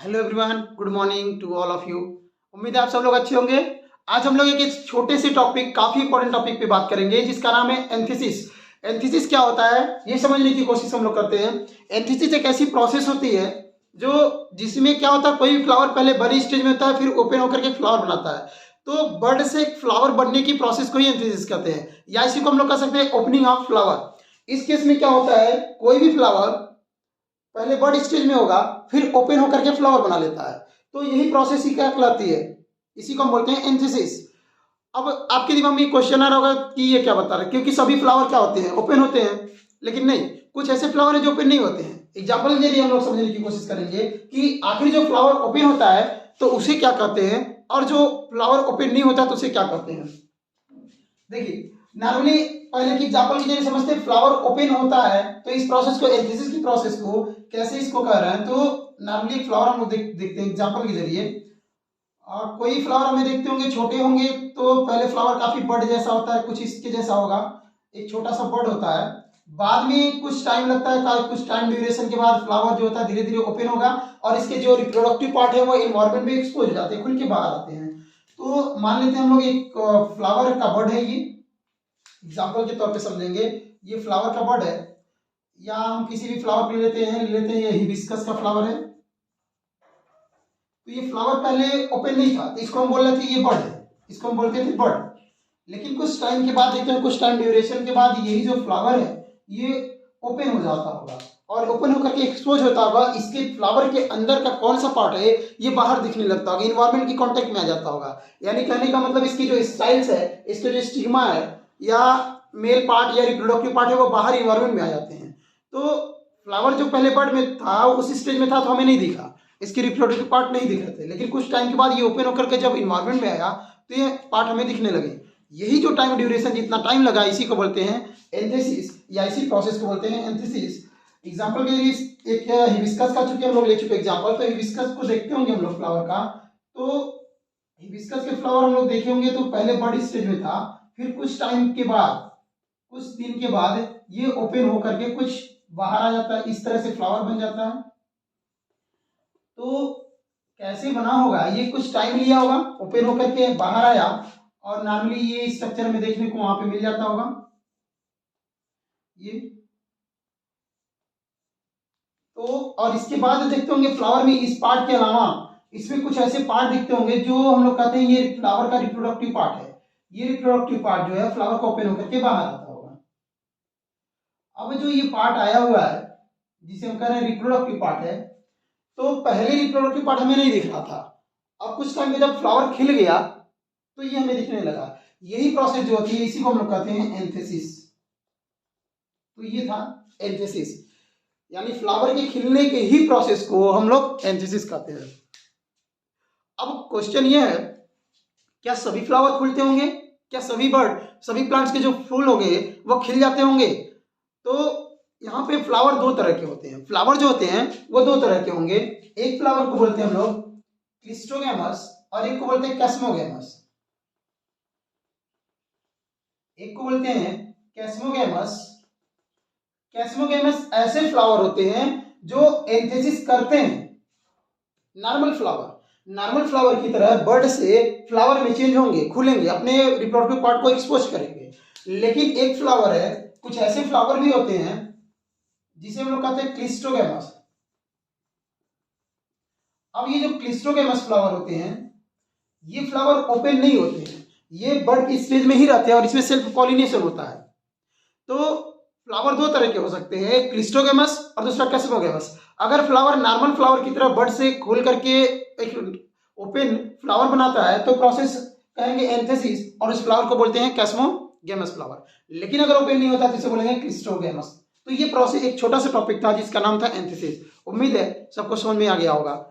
Hello everyone, good morning to all of you. उम्मीद है आप सब लोग अच्छे होंगे। आज हम लोग एक छोटे से टॉपिक, काफी इंपॉर्टेंट टॉपिक पे बात करेंगे जिसका नाम है एंथिसिस। एंथिसिस क्या होता है ये समझने की कोशिश हम लोग करते हैं। एंथिसिस एक ऐसी प्रोसेस होती है जो जिसमें क्या होता है, कोई भी फ्लावर पहले बड़ी स्टेज में होता है, फिर ओपन होकर के फ्लावर बनाता है। तो बर्ड से एक फ्लावर बनने की प्रोसेस को ही एंथिसिस कहते हैं, या इसी को हम लोग कह सकते हैं ओपनिंग ऑफ फ्लावर। इस केस में क्या होता है, कोई भी फ्लावर पहले बर्ड स्टेज में होगा, फिर ओपन होकर के फ्लावर बना लेता है। तो यही प्रोसेस ही क्या कहलाती है, इसी को हम बोलते हैं एंथिसिस। अब आपके दिमाग में क्वेश्चन आ रहा होगा कि ये क्या बता रहे हैं, क्योंकि सभी फ्लावर क्या होते हैं, ओपन होते हैं। लेकिन नहीं, कुछ ऐसे फ्लावर है जो ओपन नहीं होते हैं। एग्जाम्पल के लिए हम लोग समझने की कोशिश करेंगे कि आखिर जो फ्लावर ओपन होता है तो उसे क्या कहते हैं, और जो फ्लावर ओपन नहीं होता तो उसे क्या कहते हैं। देखिए, नॉर्मली पहले की एग्जांपल की जरिए समझते हैं, फ्लावर ओपन होता है तो इस प्रोसेस को, एंथिसिस की प्रोसेस को कैसे इसको कह रहे हैं। तो नॉर्मली फ्लावर हम लोग देखते हैं एग्जांपल के जरिए। कोई फ्लावर हमें देखते होंगे, छोटे होंगे तो पहले फ्लावर काफी बर्ड जैसा होता है, कुछ इसके जैसा होगा, एक छोटा सा बर्ड होता है। बाद में कुछ टाइम लगता है, कुछ टाइम ड्यूरेशन के बाद फ्लावर जो होता है धीरे धीरे ओपन होगा, और इसके जो रिप्रोडक्टिव पार्ट है वो इन्वायरमेंट में एक्सपोज हो जाते हैं, खुल के बाहर आते हैं। तो मान लेते हैं हम लोग एक फ्लावर का बर्ड है, ये एग्जाम्पल के तौर पे समझेंगे। ये फ्लावर का बर्ड है, या हम किसी भी फ्लावर ले लेते हैं, ये हिबिस्कस का फ्लावर है। तो ये फ्लावर पहले ओपन नहीं था, तो इसको हम बोल रहे थे ये बर्ड है, इसको हम बोलते थे बर्ड। लेकिन कुछ टाइम के बाद देखते हैं, कुछ टाइम ड्यूरेशन के बाद यही जो फ्लावर है ये ओपन हो जाता होगा, और ओपन होकर के एक्सपोज होता होगा। इसके फ्लावर के अंदर का कौन सा पार्ट है ये बाहर दिखने लगता होगा, इन्वायरमेंट की कांटेक्ट में आ जाता होगा। यानी कहने का मतलब इसकी जो स्टाइल्स है, इसके जो स्टिग्मा है, या मेल पार्ट या रिप्रोडक्टिव पार्ट है, वो बाहर इन्वायरमेंट में आ जाते हैं। तो फ्लावर जो पहले बर्ड में था, उस स्टेज में था तो हमें नहीं दिखा, इसके रिप्रोडक्टिव पार्ट नहीं दिख रहे थे। लेकिन कुछ टाइम के बाद ये ओपन होकर के जब इन्वायरमेंट में आया तो ये पार्ट हमें दिखने लगे। यही जो टाइम ड्यूरेशन, जितना टाइम लगा, इसी को बोलते हैं एंथिसिस, या इसी प्रोसेस को बोलते हैं एंथिसिस। एग्जाम्पल के लिए एक हिबिस्कस का चूंकि हम लोग ले चुके एग्जाम्पल, तो हिबिस्कस को देखते होंगे हम लोग फ्लावर का। तो हिबिस्कस के फ्लावर हम लोग देखे होंगे, तो पहले बर्ड स्टेज में था, फिर कुछ टाइम के बाद, कुछ दिन के बाद ये ओपन होकर के कुछ बाहर आ जाता है, इस तरह से फ्लावर बन जाता है। तो कैसे बना होगा, ये कुछ टाइम लिया होगा, ओपन होकर के बाहर आया, और नॉर्मली ये स्ट्रक्चर में देखने को वहां पे मिल जाता होगा ये। तो और इसके बाद देखते होंगे फ्लावर में इस पार्ट के अलावा इसमें कुछ ऐसे पार्ट दिखते होंगे जो हम लोग कहते हैं ये फ्लावर का रिप्रोडक्टिव पार्ट है। ये रिप्रोडक्टिव पार्ट जो है फ्लावर को ओपन होकर के बाहर आता होगा। अब जो ये पार्ट आया हुआ है जिसे हम कह रहे हैं रिप्रोडक्टिव पार्ट है, तो पहले रिप्रोडक्टिव पार्ट हमें नहीं दिख रहा था। अब कुछ टाइम में जब फ्लावर खिल गया तो ये हमें दिखने लगा। यही प्रोसेस जो होती है इसी को हम लोग कहते हैं एंथिसिस। तो ये था एंथिसिस, यानी फ्लावर के खिलने के ही प्रोसेस को हम लोग एंथिसिस कहते हैं। अब क्वेश्चन ये है, क्या सभी फ्लावर खुलते होंगे, क्या सभी बर्ड, सभी प्लांट्स के जो फूल होंगे वो खिल जाते होंगे। तो यहाँ पे फ्लावर दो तरह के होते हैं, फ्लावर जो होते हैं वो दो तरह के होंगे। एक फ्लावर को बोलते हैं हम लोग क्लिस्ट्रोगैमस, और एक को बोलते हैं कैस्मोगैमस। एक को बोलते हैं कैस्मोगैमस। कैस्मोगैमस ऐसे फ्लावर होते हैं जो एंथिसिस करते हैं। नॉर्मल फ्लावर की तरह बर्ड से फ्लावर में चेंज होंगे, खुलेंगे, अपने रिप्रोडक्टिव पार्ट को एक्सपोज करेंगे। लेकिन एक फ्लावर है, कुछ ऐसे फ्लावर भी होते हैं जिसे हम लोग कहते हैं क्लिस्ट्रोगैमस। अब ये जो क्लिस्ट्रोगैमस फ्लावर होते हैं, ये फ्लावर ओपन नहीं होते हैं, ये बर्ड स्टेज में ही रहते हैं, और इसमें सेल्फ पॉलिनेशन होता है। तो फ्लावर दो तरह के हो सकते हैं, एक क्लिस्ट्रोगैमस और दूसरा कैस्मोगैमस। अगर फ्लावर नॉर्मल फ्लावर की तरह बर्ड से खोल करके एक ओपन फ्लावर बनाता है तो प्रोसेस कहेंगे एंथिसिस, और उस फ्लावर को बोलते हैं कैस्मोगैमस फ्लावर। लेकिन अगर ओपन नहीं होता तो इसे बोलेंगे क्लिस्ट्रोगैमस। तो ये प्रोसेस एक छोटा सा टॉपिक था जिसका नाम था एंथिसिस। उम्मीद है सबको समझ में आ गया होगा।